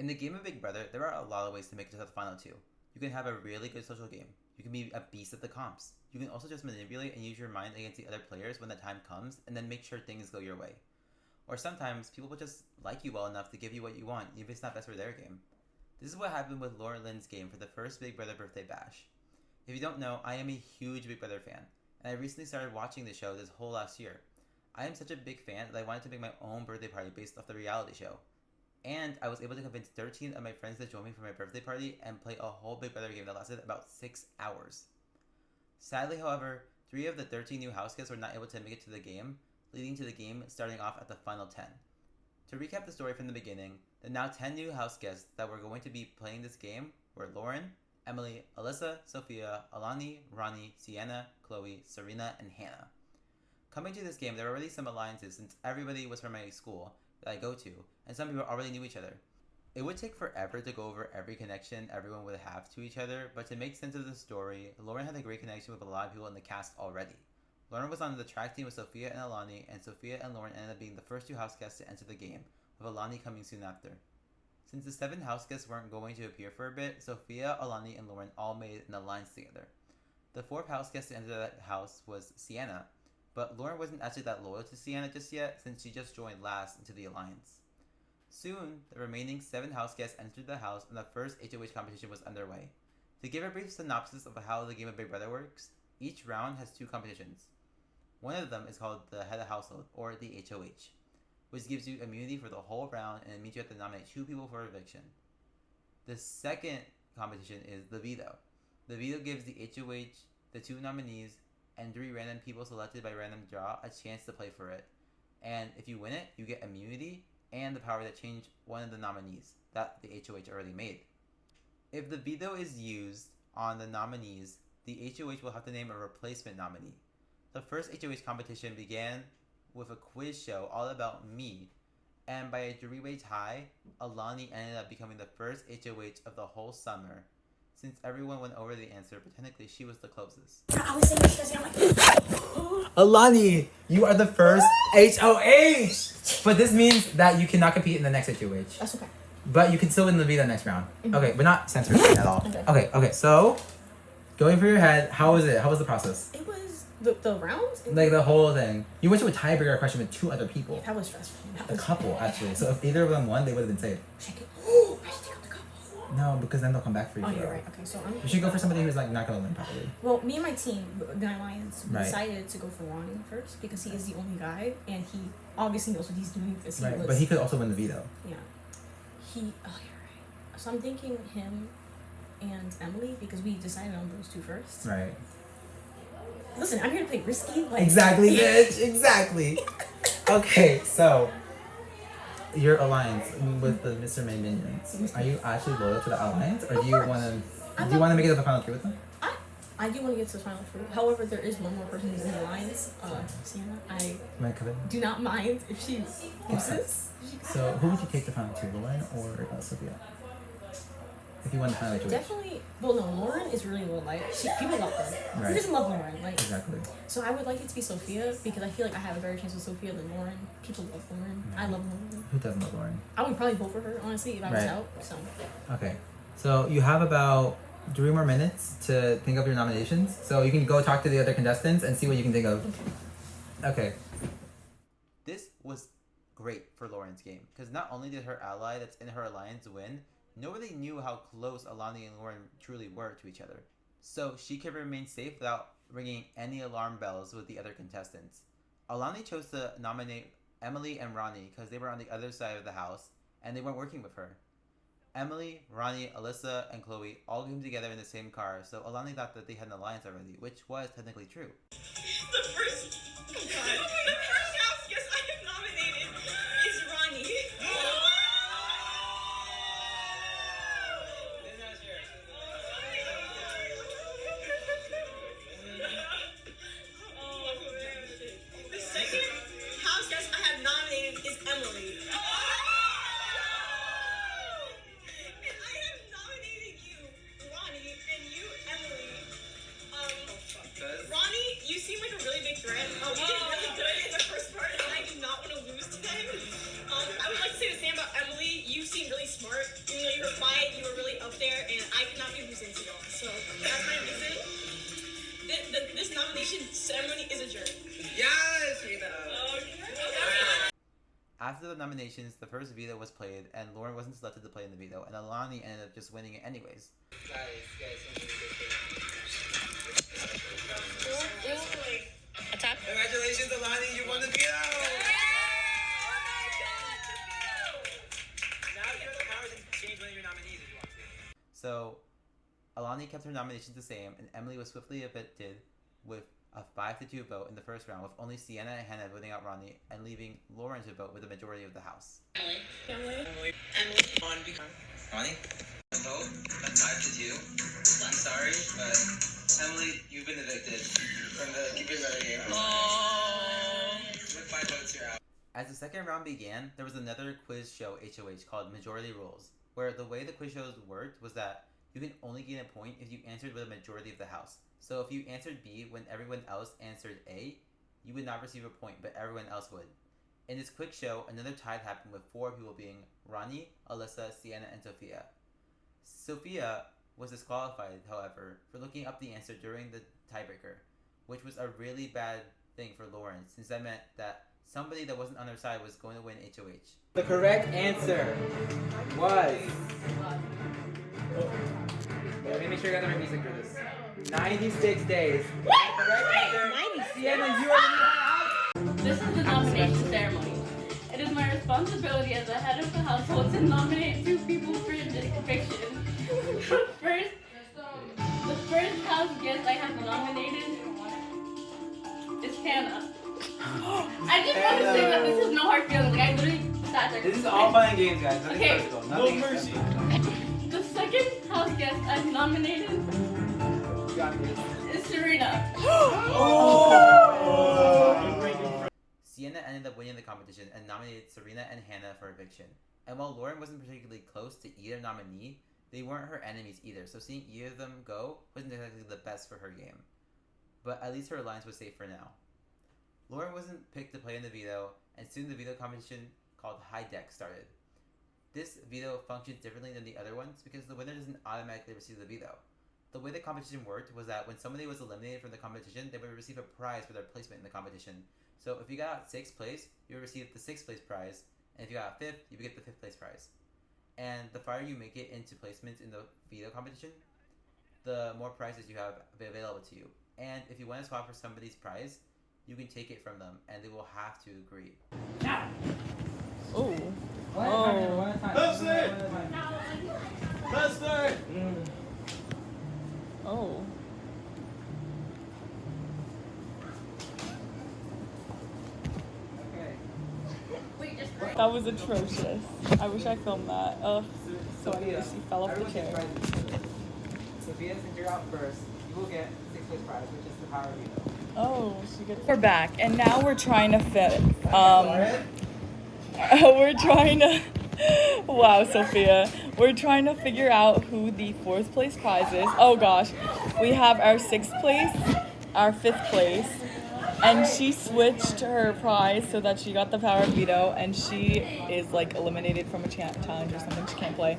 In the game of Big Brother, there are a lot of ways to make it to the final two. You can have a really good social game. You can be a beast at the comps. You can also just manipulate and use your mind against the other players when the time comes and then make sure things go your way. Or sometimes, people will just like you well enough to give you what you want, even if it's not best for their game. This is what happened with Lauren Lynn's game for the first Big Brother birthday bash. If you don't know, I am a huge Big Brother fan, and I recently started watching the show this whole last year. I am such a big fan that I wanted to make my own birthday party based off the reality show. And I was able to convince 13 of my friends to join me for my birthday party and play a whole Big Brother game that lasted about 6 hours. Sadly, however, 3 of the 13 new house guests were not able to make it to the game, leading to the game starting off at the final 10. To recap the story from the beginning, the now 10 new house guests that were going to be playing this game were Lauren, Emily, Alyssa, Sophia, Alani, Ronnie, Sienna, Chloe, Serena, and Hannah. Coming to this game, there were already some alliances since everybody was from my school that I go to, and some people already knew each other. It would take forever to go over every connection everyone would have to each other, but to make sense of the story, Lauren had a great connection with a lot of people in the cast already. Lauren was on the track team with Sophia and Alani, and Sophia and Lauren ended up being the first 2 house guests to enter the game, with Alani coming soon after. Since the 7 house guests weren't going to appear for a bit, Sophia, Alani, and Lauren all made an alliance together. The 4th house guest to enter that house was Sienna, but Lauren wasn't actually that loyal to Sienna just yet, since she just joined last into the alliance. Soon, the remaining 7 house guests entered the house and the first HOH competition was underway. To give a brief synopsis of how the game of Big Brother works, each round has 2 competitions. One of them is called the Head of Household, or the HOH, which gives you immunity for the whole round and it means you have to nominate 2 people for eviction. The second competition is the Veto. The Veto gives the HOH, the 2 nominees, and 3 random people selected by random draw a chance to play for it. And if you win it, you get immunity and the power to change one of the nominees that the HOH already made. If the Veto is used on the nominees, the HOH will have to name a replacement nominee. The first HOH competition began with a quiz show all about me, and by a 3-way tie, Alani ended up becoming the first HOH of the whole summer, since everyone went over the answer, but technically she was the closest. I was saying, I'm like, Alani, you are the first HOH! But this means that you cannot compete in the next HOH. that's okay. But you can still win the Vita next round. Okay, but not censored at all. Okay. Okay, so, going for your head, how was it? How was the process? It was the rounds? Like the whole thing. You went to a tiebreaker question with 2 other people. That was stressful. A couple, actually. So if either of them won, they would have been saved. Check it. I should take out the couple. No, because then they'll come back for you. Oh, you're right. Okay, so You should go for somebody who's like not gonna win probably. well, me and my team, the Alliance, we Right. decided to go for Ronnie first because he is the only guy and he obviously knows what he's doing because he Right, was. but he could also win the veto. Yeah. Oh, you're right. So I'm thinking him and Emily because we decided on those 2 first. Right. Listen, I'm here to play risky. Like, Exactly, bitch. Exactly. Okay, so your alliance with the Mr. May minions. Are you actually loyal to the alliance, or do you course. want to? I'm Do you not- want to make it to the final 3 with them? I do want to get to the final 3. However, there is one more person who's in the Alliance, Sienna. I Am I covered? do not mind if she loses. So who would you take the final 2, Lauren or Sophia? If you won the final 2. Definitely. Well, no, Lauren is really well liked. People love her. Right. Who doesn't love Lauren? Like, Exactly. so I would like it to be Sophia because I feel like I have a better chance with Sophia than Lauren. People love Lauren. I love Lauren. Who doesn't love Lauren? I would probably vote for her honestly if I was Right. out. So Okay. So you have about 3 more minutes to think of your nominations. So you can go talk to the other contestants and see what you can think of. Okay. This was great for Lauren's game, because not only did her ally that's in her alliance win, nobody knew how close Alani and Lauren truly were to each other. So she could remain safe without ringing any alarm bells with the other contestants. Alani chose to nominate Emily and Ronnie because they were on the other side of the house and they weren't working with her. Emily, Ronnie, Alyssa, and Chloe all came together in the same car, so Alani thought that they had an alliance already, which was technically true. The first house guest I have nominated is Ronnie. The second house guest I have nominated is Emily. And I have nominated you, Ronnie, and you, Emily. Ronnie, you seem like a really big threat. We did really good in the nomination ceremony is adjourned. Yes! Rita. After the nominations, the first veto was played, and Lauren wasn't selected to play in the veto, and Alani ended up just winning it anyways. Guys, A tap? congratulations, Alani, you won the veto! Now you have the power to change one of your nominees if you want to. So, Alani kept her nominations the same, and Emily was swiftly evicted with a 5-2 vote in the first round, with only Sienna and Hannah voting out Ronnie, and leaving Lauren to vote with the majority of the house. Emily. Ronnie? A vote? A 5-2? I'm sorry, but Emily, you've been evicted from the Keep It Better game. With 5 votes, you're out. As the second round began, there was another quiz show HOH called Majority Rules, where the way the quiz shows worked was that you can only gain a point if you answered with a majority of the house. So if you answered B when everyone else answered A, you would not receive a point, but everyone else would. In this quick show, another tie happened with 4 people being Ronnie, Alyssa, Sienna, and Sophia. Sophia was disqualified, however, for looking up the answer during the tiebreaker, which was a really bad thing for Lauren, since that meant that somebody that wasn't on her side was going to win HOH. The correct answer was. Let me make sure you got the right music for this. 96 days. The correct answer. 96? Sienna, you are the This is the nomination ceremony. It is my responsibility as the head of the household to nominate 2 people for eviction. The first house guest I have nominated is Hannah. I just want to say that this is no hard feelings. Like, I literally sat there. This is all fun and games, guys. Nothing Okay. personal. Nothing mercy. The second house guest I've nominated You got this. is Serena. Sienna ended up winning the competition and nominated Serena and Hannah for eviction. And while Lauren wasn't particularly close to either nominee, they weren't her enemies either, so seeing either of them go wasn't exactly the best for her game. But at least her alliance was safe for now. Lauren wasn't picked to play in the veto, and soon the veto competition called High Deck started. This veto functions differently than the other ones because the winner doesn't automatically receive the veto. The way the competition worked was that when somebody was eliminated from the competition, they would receive a prize for their placement in the competition. So if you got 6th place, you would receive the 6th place prize, and if you got 5th, you would get the 5th place prize. And the farther you make it into placements in the veto competition, the more prizes you have available to you. And if you want to swap for somebody's prize, you can take it from them, and they will have to agree. Oh. Oh. That was atrocious. I wish I filmed that. Ugh. So Sophia, she fell off the everyone gets chair. prizes first. Sophia, since you're out first, you will get 6th place prize, which is the power veto. Oh, she gets. We're back, and now we're trying to fit. We're trying to. Wow, Sophia. We're trying to figure out who the 4th place prize is. Oh gosh, we have our 6th place, our 5th place, and she switched her prize so that she got the power veto, and she is like eliminated from a challenge or something. She can't play.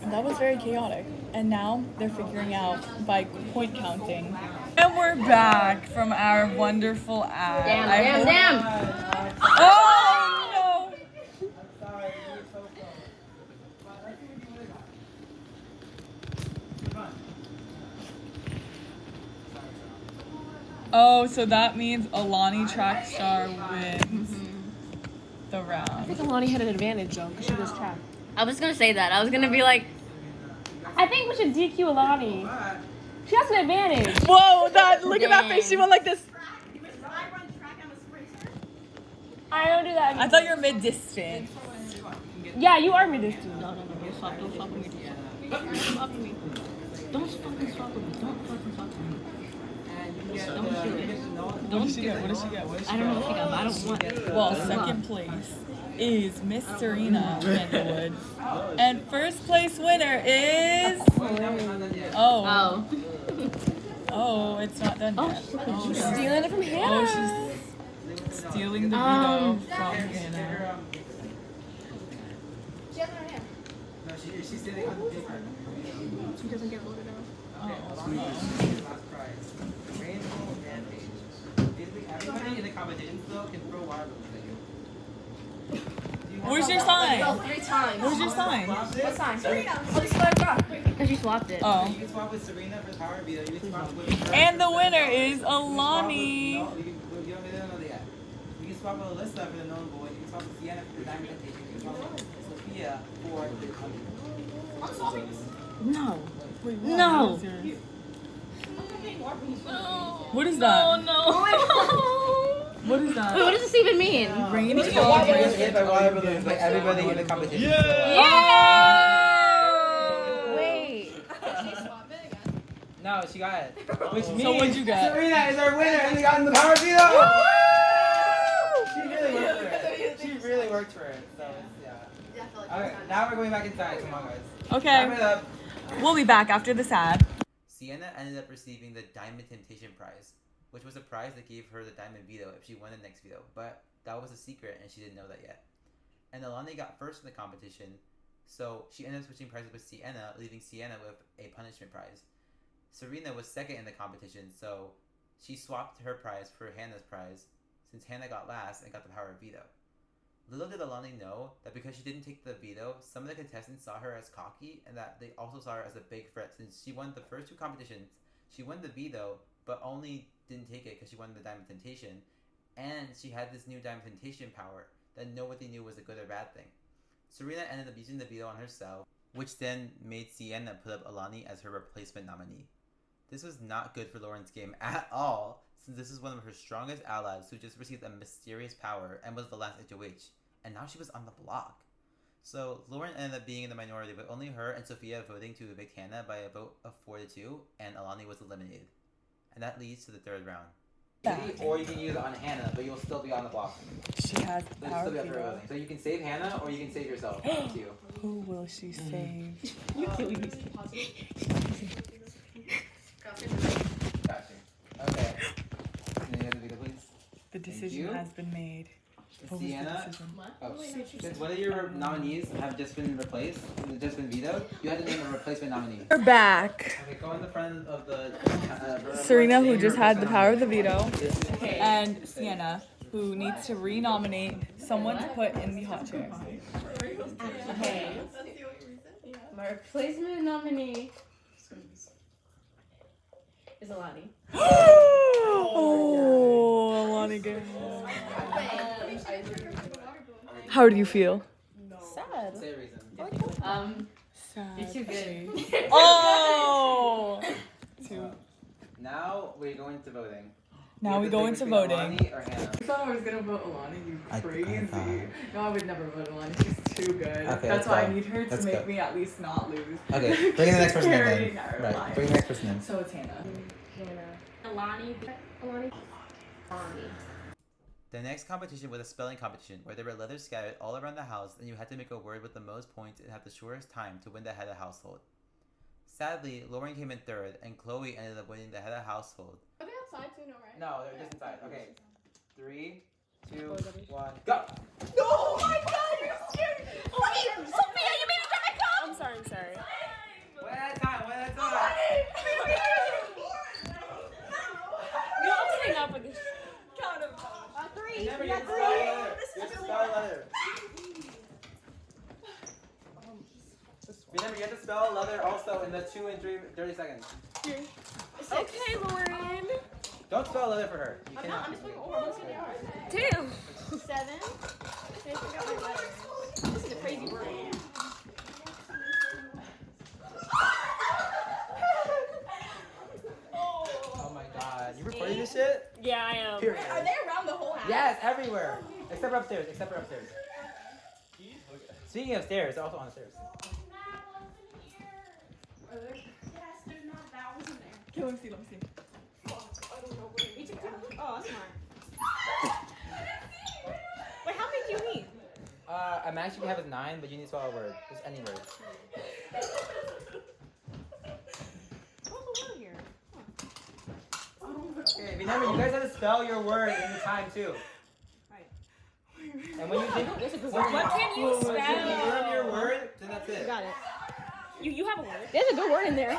That was very chaotic. And now they're figuring out by point counting. And we're back from our wonderful ad. Damn. Oh no! Sorry, you were so close. Oh, so that means Alani Trackstar wins the I round. think Alani had an advantage though, because she was trapped. I was gonna say that. I was gonna be like, I think we should DQ Alani. She has an advantage. Whoa, look at that face. She went like this. I don't do that. I thought you were mid-distance. Yeah, you are mid-distance. No. Don't fuck with me. Don't fuck with me. Don't fucking fuck with me. Don't fucking fuck with me. Don't do it. What did she get? What did she get? I don't know what she got, but I don't want it. Well, second place is Miss Serena Candlewood. And first place winner is... Oh. Oh, it's not done yet. Oh, she's stealing it from Hannah. Oh, she's stealing the veto from Hannah. No, she's sitting on the paper. He doesn't get voted out. Okay, Alani, last prize. Rainbow Rampage. Basically, everybody in the competition still can throw water balloons at you. Where's your sign? No, 3 times. Where's your sign? What sign? Oh, this is what I got. Because you swapped it. Oh. You can swap with Serena for the power beater. You can swap with her. And the winner is You can swap Alani. with, no, you don't know that yet. You can swap with Alyssa for the known boy. You can swap with Sienna for the diamond temptation. You can swap with Sophia for the I'm swapping this. No. Wait, No. what is yours? No. What is that? Oh, no. What is that? Wait, what does this even mean? Rainbow. It's hit by water balloons like everybody in the competition. Wait. No, she got it. Which means So what'd you get? Serena is our winner and we got in the power beater. She really worked for it. She really worked for it. So yeah. Okay, now we're going back inside. Come on, guys. Okay. Wrap it up. We'll be back after this ad. Sienna ended up receiving the Diamond Temptation prize, which was a prize that gave her the Diamond Veto if she won the next veto, but that was a secret and she didn't know that yet. And Alani got first in the competition, so she ended up switching prizes with Sienna, leaving Sienna with a punishment prize. Serena was second in the competition, so she swapped her prize for Hannah's prize, since Hannah got last and got the power of veto. Little did Alani know that because she didn't take the veto, some of the contestants saw her as cocky and that they also saw her as a big threat since she won the first 2 competitions. She won the veto, but only didn't take it because she won the Diamond Temptation, and she had this new Diamond Temptation power that nobody knew was a good or bad thing. Serena ended up using the veto on herself, which then made Sienna put up Alani as her replacement nominee. This was not good for Lauren's game at all, since this is one of her strongest allies who just received a mysterious power and was the last HOH, and now she was on the block. So Lauren ended up being in the minority with only her and Sophia voting to evict Hannah by a vote of 4-2, and Alani was eliminated. And that leads to the 3rd round. Or you can use it on Hannah, but you'll still be on the block. She has So you'll power still be up for veto. voting. So you can save Hannah or you can save yourself. Up to you. Who will she save? Gotcha. Okay. And then you have the veto, please. The decision you. has been made. What was the Sienna. decision? Oh, since one of your nominees have just been replaced, just been vetoed, you had to name a replacement nominee. We're back. Okay, go in the front of the. Serena, who name just your had the replacement power of the nominee. veto, and Sienna, who needs to renominate someone to put in the hot chair. Okay. My replacement nominee is Alani. Oh, Alani again. How do you feel? Sad. Say a reason. Sad. You're too good. Oh! Now we're going to voting. Now we go into voting. Alani or Hannah? I thought I was gonna vote Alani, you I crazy. thought. No, I would never vote Alani. She's too good. Okay, That's let's why go. I need her to Let's make go. me at least not lose. Okay, bring in the next person in Carrying then. our Right, lives. bring the next person in. So it's Hannah. Alani. The next competition was a spelling competition where there were letters scattered all around the house and you had to make a word with the most points and have the shortest time to win the head of household. Sadly, Lauren came in 3rd and Chloe ended up winning the head of household. Are they outside too? No, right? No, they're just inside. Okay. 3, 2, 1, go! Oh my god, you're scared! Wait, Sophia, you made me grab my cup! I'm sorry, I'm sorry. One at a time, one at a time! You know, I'm staying up with this. Remember, you have to spell a letter. You have to spell a letter. Remember, you have to spell a letter also in the 2 and 30 seconds. Okay, Lauren. Don't spell a letter for her. You cannot. I'm just putting over. Let's see they are. 2. 7. I forgot my letters. This is a crazy word. Oh my god. You recording this shit? Yeah, I am. Period. Are they around the whole house? Yes, everywhere. Except for upstairs. Except for upstairs. Speaking of stairs, they're also on the stairs. Yes, there's not vowels in there. Okay, let me see. Each of them. Oh, that's smart. Wait, how many do you need? A max you can have is 9, but you need to spell a word. Just any word. What's the word here? Okay, remember, you guys have to spell your word in the time too. Right. And when you think, What can you once you spell? confirm your word, then that's it. Got it. You have a word. There's a good word in there.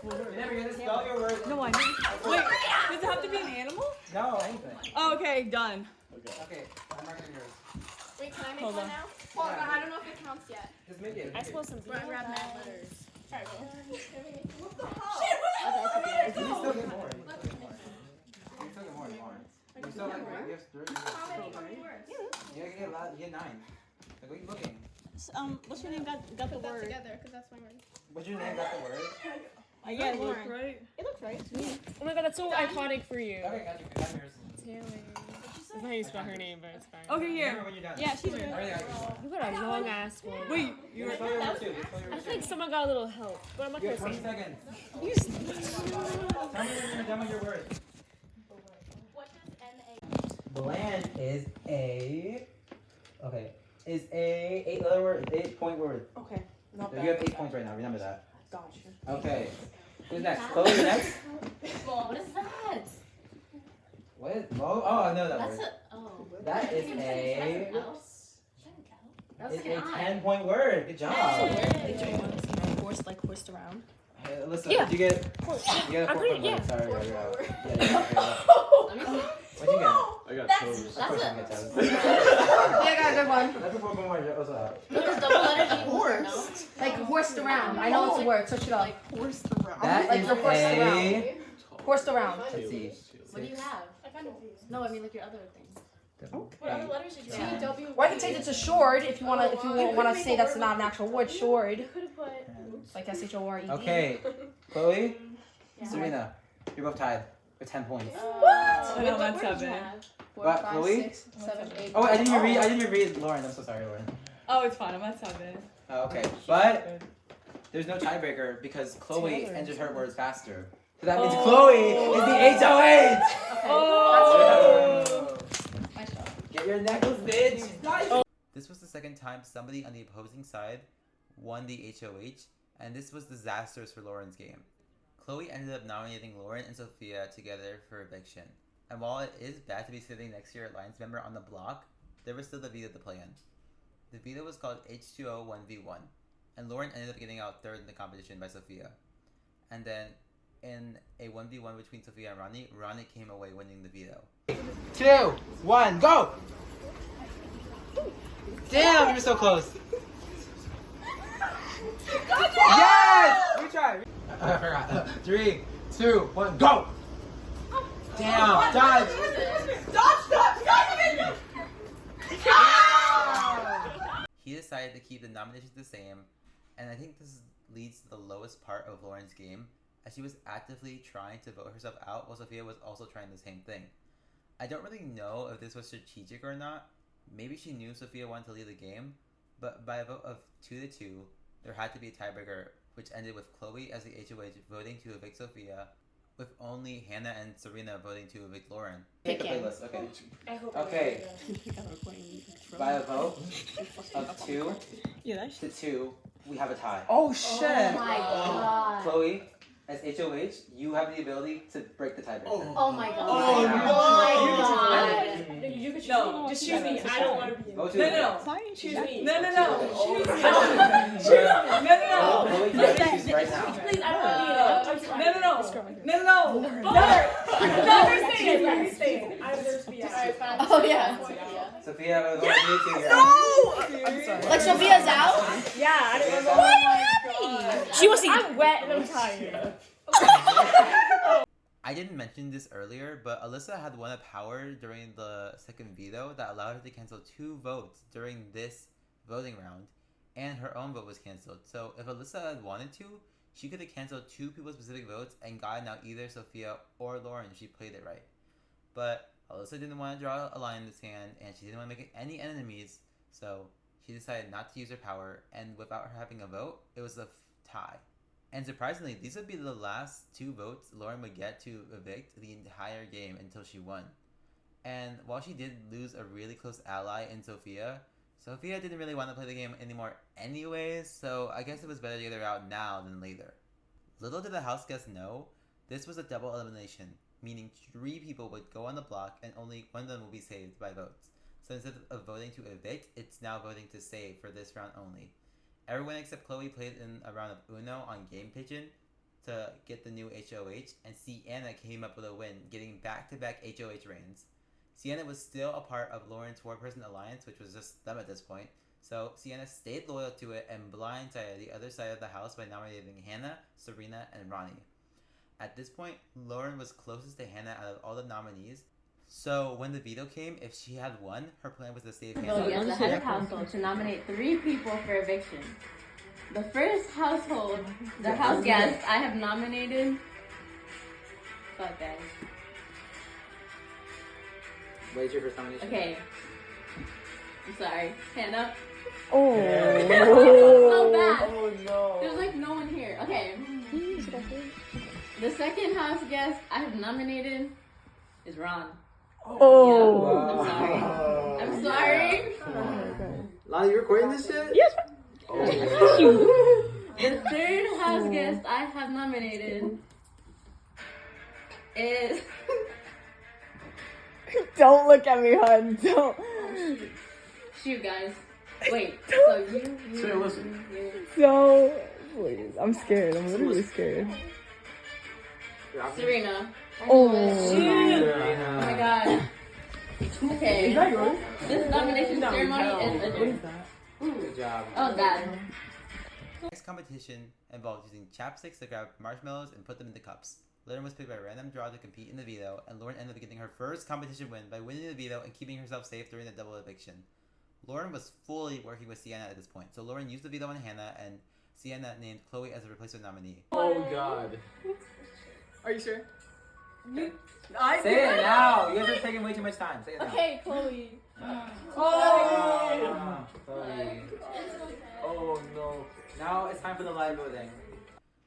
Remember, you're gonna spell your word. No, I didn't. Wait, does it have to be an animal? No, anything. Oh, okay, done. Okay, I'm marking yours. Wait, can I make Hold one on. now? Well, I don't know if it counts yet. Just make it. I suppose some Grab mad letters. Sorry, what the hell? You still get more. You still get more. You still get more. You still like you have three. How many words? You get a lot. You get 9. Like, what are you looking? What's your name? Got the Put that word. together, because that's my word. What's your name? Got the word? Yeah, Look Lauren. right. It looks right to me. Oh my god, that's so iconic for you. Okay, got you. Got yours. That's not how you spell her name, but it's fine. Okay, Remember here. when you're done. Yeah, she's I good. already got yours. You got a long ass one. Wait, You spell your word too. Spell your I word think too. someone got a little help, but I'm not You gonna have say 20 it. seconds. Tell me when you're done with your word. What does N-A... Bland is a. Okay. Is a 8-letter word. 8-point word. Okay, not So bad. you have 8 points right now. Remember that. Gotcha. Okay. Who's next? Chloe, you next? What is that? What is? Oh, I know that That's word. a. Oh. That is a. It's It's a 10-point word. Good job. Horse like horsed around. Hey, Alyssa, Yeah. did you get? You get a I'm 4-point pretty- word. yeah. Sorry, you're out. Let me see. What'd you get? I got That's toes. Of course a. you get toes. Yeah, I got a good one. That's a 4-point word. You're also out. What does double letter mean? Horse. Like horsed around. I know it's a word. Search it up. Horsed around. That Like is you're horsed a. around. Horsed around. Let's see. What do you have? I found it. No, I mean like your other thing. What other letters did you have? T-W. Or I can say it's a shord if you wanna say that's not an actual word. Shord. You could have put... Like S-H-O-R-E-D. Okay, Chloe, Yeah. Serena, you're both tied with 10 points. I know that's What did you 7. have? 4, What, 5, Chloe? 6, 7, 8. Oh, I didn't even read Lauren. I'm so sorry, Lauren. Oh, it's fine. I'm at 7. Oh, okay, but there's no tiebreaker because Chloe entered her words faster. So that means Chloe is the HOH. Oh! Nice job. Get your necklace, bitch. This was the second time somebody on the opposing side won the HOH, and this was disastrous for Lauren's game. Chloe ended up nominating Lauren and Sophia together for eviction. And while it is bad to be sitting next to your alliance member on the block, there was still the veto to play in. The veto was called H2O 1v1, and Lauren ended up getting out third in the competition by Sophia. And then, in a 1v1 between Sophia and Ronnie, Ronnie came away winning the veto. 2, 1, go! Damn, you were so close. Yes! Retry. I forgot. 3, 2, 1, go! Damn, dodge! He decided to keep the nominations the same, and I think this leads to the lowest part of Lauren's game, as she was actively trying to vote herself out while Sophia was also trying the same thing. I don't really know if this was strategic or not. Maybe she knew Sophia wanted to lead the game, but by a vote of 2-2, there had to be a tiebreaker, which ended with Chloe as the HOH voting to evict Sophia, with only Hannah and Serena voting to evict Lauren. Pick the playlist, okay. I hope Okay, by a vote of 2 Yeah, that's to 2, we have a tie. Oh shit. Oh my god. Chloe, as HOH, you have the ability to break the tiebreaker. Oh my god. Oh, Oh my god. You could No, just choose me. I don't want to be in Go it. to No, the no, vote. no. Choose me. No, no, no. Choose Choose me. me. No, no, no. Chloe, you have to choose right now. Please, I don't want to be in it. No, no, no. No, no, no. No, you're staying. I deserve to be out. Oh yeah. Sophia, I'm going to vote you here. I'm sorry. Like Sophia's out? Yeah, I don't Why know. are you happy? She was. I'm wet and I'm tired. I didn't mention this earlier, but Alyssa had won a power during the second veto that allowed her to cancel 2 votes during this voting round, and her own vote was canceled. So if Alyssa had wanted to, she could have canceled 2 people's specific votes and gotten out either Sophia or Lauren if she played it right. But Alyssa didn't want to draw a line in the sand, and she didn't want to make any enemies, so she decided not to use her power, and without her having a vote, it was a tie. And surprisingly, these would be the last 2 votes Lauren would get to evict the entire game until she won. And while she did lose a really close ally in Sophia, Sophia didn't really want to play the game anymore anyways, so I guess it was better to get her out now than later. Little did the house guests know, this was a double elimination, meaning 3 people would go on the block and only one of them will be saved by votes. So instead of voting to evict, it's now voting to save for this round only. Everyone except Chloe played in a round of Uno on Game Pigeon to get the new HOH, and Sienna came up with a win, getting back-to-back HOH reigns. Sienna was still a part of Lauren's 4-person alliance, which was just them at this point, so Sienna stayed loyal to it and blindsided the other side of the house by nominating Hannah, Serena, and Ronnie. At this point, Lauren was closest to Hannah out of all the nominees, so when the veto came, if she had won, her plan was to save Hannah. Vote as the head of household to nominate 3 people for eviction. The first household, the house guest I have nominated. Fuck guys. Wait, your first nomination? Okay. I'm sorry. Hannah. Oh. So bad. Oh no. There's like no one here. Okay. The second house guest I have nominated is Ron. Oh. Yeah, I'm sorry. Lana, you recording this shit? Yes. Oh. The third house guest I have nominated is. Don't look at me, hun. Don't. Shoot, guys. Wait. So you. Say, listen. So, please. I'm scared. I'm literally scared. Serena. Oh. Oh my god. Okay. Is that yours? This nomination ceremony is adjourned. Good job. Oh god. Next competition involved using chapsticks to grab marshmallows and put them into cups. Lauren was picked by random draw to compete in the veto, and Lauren ended up getting her first competition win by winning the veto and keeping herself safe during the double eviction. Lauren was fully working with Sienna at this point, so Lauren used the veto on Hannah, and Sienna named Chloe as a replacement nominee. Oh god. Are you sure? Say it now. You guys are taking way too much time. Say it now. Okay, Chloe. Oh, Chloe. Oh no. Now it's time for the live voting.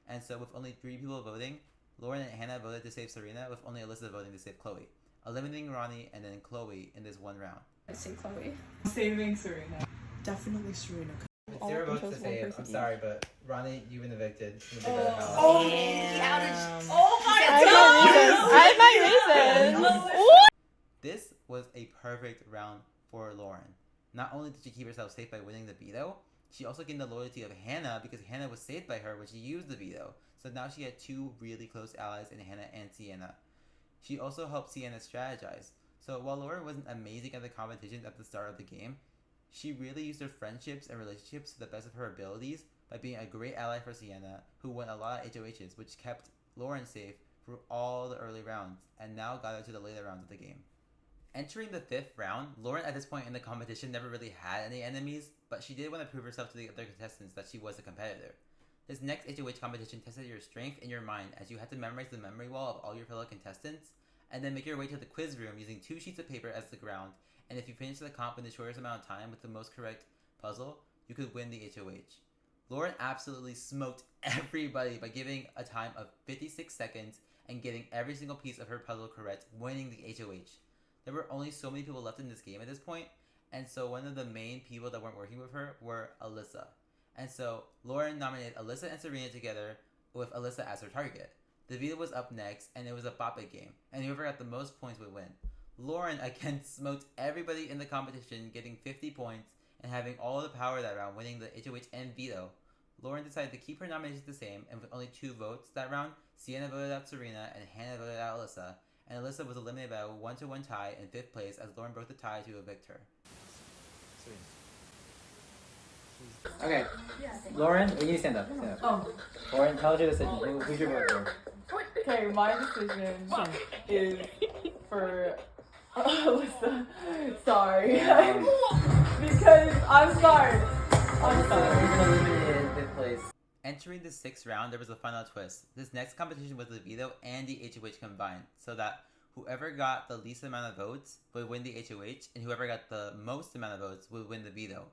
And so with only 3 people voting, Lauren and Hannah voted to save Serena, with only Alyssa voting to save Chloe, eliminating Ronnie and then Chloe in this one round. I say Chloe. Saving Serena. Definitely Serena. With 0 votes to save, I'm sorry, but Ronnie, you've been evicted from the Big Brother house. Oh my I have my reasons. This was a perfect round for Lauren. Not only did she keep herself safe by winning the veto, she also gained the loyalty of Hannah because Hannah was saved by her when she used the veto. So now she had 2 really close allies in Hannah and Sienna. She also helped Sienna strategize. So while Lauren wasn't amazing at the competitions at the start of the game, she really used her friendships and relationships to the best of her abilities by being a great ally for Sienna, who won a lot of HOHs, which kept Lauren safe through all the early rounds, and now got her to the later rounds of the game. Entering the 5th round, Lauren at this point in the competition never really had any enemies, but she did want to prove herself to the other contestants that she was a competitor. This next HOH competition tested your strength and your mind, as you had to memorize the memory wall of all your fellow contestants, and then make your way to the quiz room using 2 sheets of paper as the ground, and if you finished the comp in the shortest amount of time with the most correct puzzle, you could win the HOH. Lauren absolutely smoked everybody by giving a time of 56 seconds and getting every single piece of her puzzle correct, winning the HOH. There were only so many people left in this game at this point, and so one of the main people that weren't working with her were Alyssa. And so Lauren nominated Alyssa and Serena together with Alyssa as her target. The veto was up next, and it was a bop-it game, and whoever got the most points would win. Lauren again smoked everybody in the competition, getting 50 points and having all the power that round, winning the HOH and veto. Lauren decided to keep her nominations the same, and with only 2 votes that round, Sienna voted out Serena and Hannah voted out Alyssa, and Alyssa was eliminated by a 1-1 tie in 5th place as Lauren broke the tie to evict her. Okay. Lauren, you need to stand up. Stand up. Oh. Lauren, tell us your decision. Who's your vote for? Okay, my decision is for Alyssa. Sorry. Because I'm sorry. I'm sorry. You've been eliminated in 5th place. Entering the 6th round, there was a final twist. This next competition was the veto and the HOH combined, so that whoever got the least amount of votes would win the HOH, and whoever got the most amount of votes would win the veto.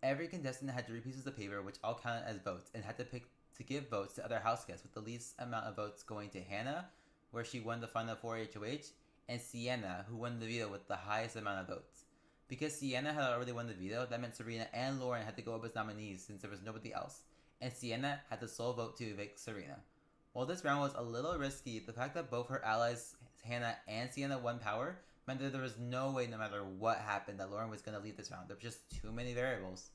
Every contestant had 3 pieces of paper, which all counted as votes, and had to pick to give votes to other house guests, with the least amount of votes going to Hannah, where she won the final 4 HOH, and Sienna, who won the veto with the highest amount of votes. Because Sienna had already won the veto, that meant Serena and Lauren had to go up as nominees since there was nobody else, and Sienna had the sole vote to evict Serena. While this round was a little risky, the fact that both her allies, Hannah and Sienna, won power meant that there was no way, no matter what happened, that Lauren was going to lead this round. There were just too many variables.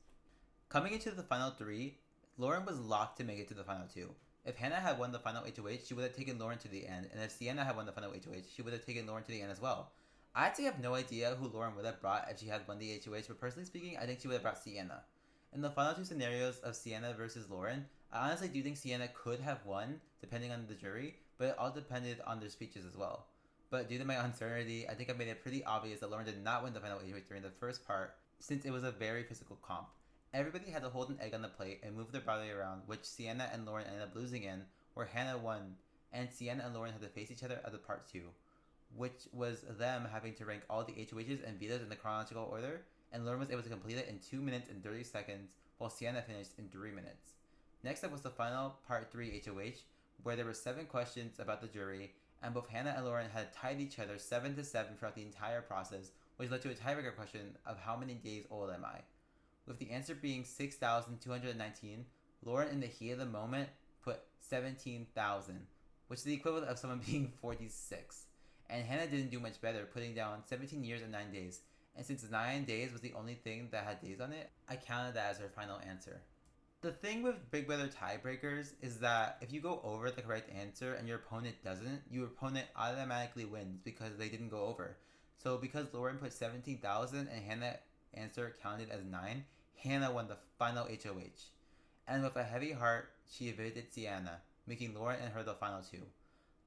Coming into the final 3, Lauren was locked to make it to the final 2. If Hannah had won the final HOH, she would have taken Lauren to the end, and if Sienna had won the final HOH, she would have taken Lauren to the end as well. I actually have no idea who Lauren would have brought if she had won the HOH, but personally speaking, I think she would have brought Sienna. In the final 2 scenarios of Sienna versus Lauren, I honestly do think Sienna could have won, depending on the jury, but it all depended on their speeches as well. But due to my uncertainty, I think I made it pretty obvious that Lauren did not win the final HOH during the first part, since it was a very physical comp. Everybody had to hold an egg on the plate and move their body around, which Sienna and Lauren ended up losing in, where Hannah won, and Sienna and Lauren had to face each other at the part 2, which was them having to rank all the HOHs and Vitas in the chronological order, and Lauren was able to complete it in 2 minutes and 30 seconds, while Sienna finished in 3 minutes. Next up was the final part 3 HOH, where there were 7 questions about the jury, and both Hannah and Lauren had tied each other 7-7 throughout the entire process, which led to a tiebreaker question of how many days old am I? With the answer being 6,219, Lauren in the heat of the moment put 17,000, which is the equivalent of someone being 46. And Hannah didn't do much better, putting down 17 years and 9 days. And since 9 days was the only thing that had days on it, I counted that as her final answer. The thing with Big Brother tiebreakers is that if you go over the correct answer and your opponent doesn't, your opponent automatically wins because they didn't go over. So because Lauren put 17,000 and Hannah's answer counted as 9, Hannah won the final HOH. And with a heavy heart, she evaded Sienna, making Lauren and her the final 2.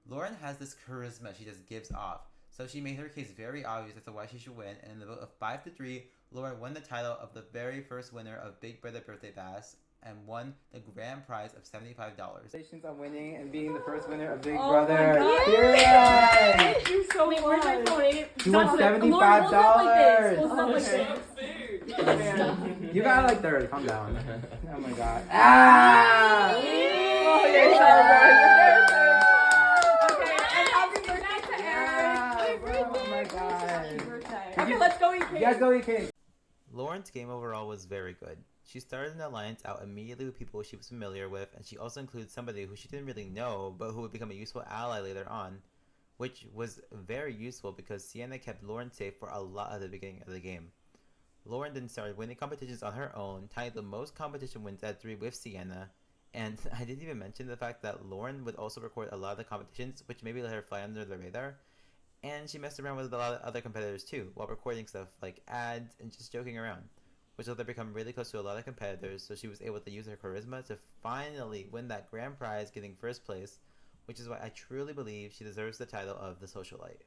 Lauren has this charisma she just gives off, so she made her case very obvious as to why she should win, and in the vote of 5-3, Lauren won the title of the very first winner of Big Brother Birthday Bash and won the grand prize of $75. Congratulations on winning and being the first winner of Big Oh Brother. my God. Period! Thank you so Wait, where's my much. phone? You won $75. Hold it up like this. Man, you got like third. Calm down. Oh my god. Ah! Oh, you're so good. Okay, and happy birthday to Aaron. Oh my god. Okay, let's go eat cake. You guys go eat cake. Lauren's game overall was very good. She started an alliance out immediately with people she was familiar with, and she also included somebody who she didn't really know, but who would become a useful ally later on, which was very useful because Sienna kept Lauren safe for a lot at the beginning of the game. Lauren then started winning competitions on her own, tying the most competition wins at 3 with Sienna, and I didn't even mention the fact that Lauren would also record a lot of the competitions, which maybe let her fly under the radar, and she messed around with a lot of other competitors too, while recording stuff like ads and just joking around, which let her become really close to a lot of competitors, so she was able to use her charisma to finally win that grand prize, getting first place, which is why I truly believe she deserves the title of the Socialite.